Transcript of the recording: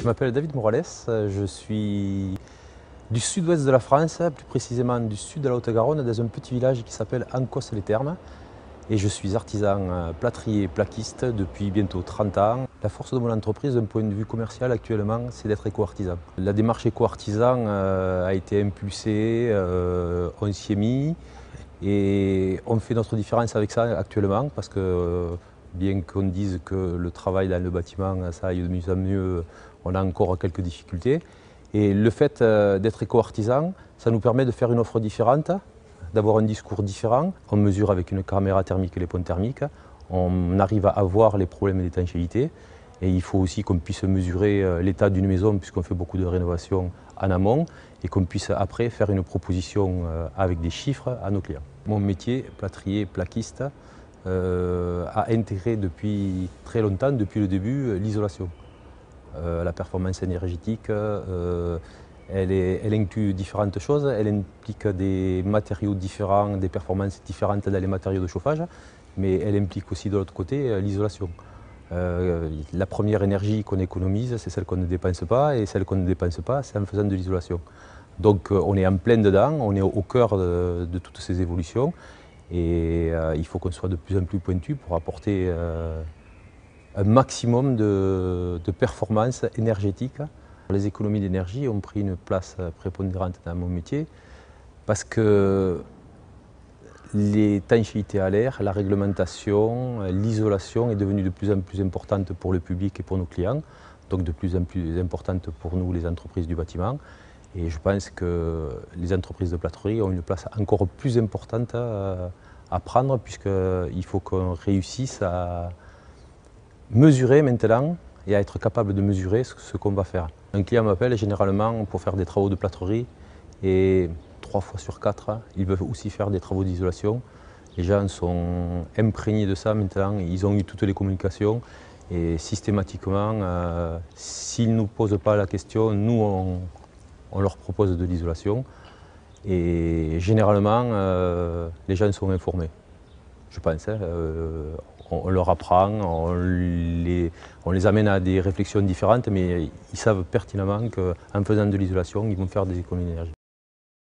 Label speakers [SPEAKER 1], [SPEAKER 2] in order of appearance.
[SPEAKER 1] Je m'appelle David Morales, je suis du sud-ouest de la France, plus précisément du sud de la Haute-Garonne, dans un petit village qui s'appelle Ancos-les-Thermes. Et je suis artisan plâtrier plaquiste depuis bientôt 30 ans. La force de mon entreprise, d'un point de vue commercial actuellement, c'est d'être éco-artisan. La démarche éco-artisan a été impulsée, on s'y est mis et on fait notre différence avec ça actuellement parce que bien qu'on dise que le travail dans le bâtiment, ça aille de mieux en mieux, on a encore quelques difficultés. Et le fait d'être éco-artisan, ça nous permet de faire une offre différente, d'avoir un discours différent. On mesure avec une caméra thermique les ponts thermiques, on arrive à voir les problèmes d'étanchéité. Et il faut aussi qu'on puisse mesurer l'état d'une maison, puisqu'on fait beaucoup de rénovations en amont, et qu'on puisse après faire une proposition avec des chiffres à nos clients. Mon métier, plâtrier, plaquiste, a intégré depuis très longtemps, depuis le début, l'isolation. La performance énergétique, elle inclut différentes choses. Elle implique des matériaux différents, des performances différentes dans les matériaux de chauffage, mais elle implique aussi de l'autre côté l'isolation. La première énergie qu'on économise, c'est celle qu'on ne dépense pas, et celle qu'on ne dépense pas, c'est en faisant de l'isolation. Donc on est en plein dedans, on est au cœur de toutes ces évolutions, et il faut qu'on soit de plus en plus pointu pour apporter un maximum de performance énergétique. Les économies d'énergie ont pris une place prépondérante dans mon métier parce que l'étanchéité à l'air, la réglementation, l'isolation est devenue de plus en plus importante pour le public et pour nos clients, donc de plus en plus importante pour nous, les entreprises du bâtiment. Et je pense que les entreprises de plâtrerie ont une place encore plus importante à prendre, puisqu'il faut qu'on réussisse à mesurer maintenant et à être capable de mesurer ce qu'on va faire. Un client m'appelle généralement pour faire des travaux de plâtrerie et 3 fois sur 4, ils veulent aussi faire des travaux d'isolation. Les gens sont imprégnés de ça maintenant, ils ont eu toutes les communications et systématiquement, s'ils ne nous posent pas la question, nous on leur propose de l'isolation et généralement les gens sont informés, je pense. On leur apprend, on les amène à des réflexions différentes, mais ils savent pertinemment qu'en faisant de l'isolation, ils vont faire des économies d'énergie.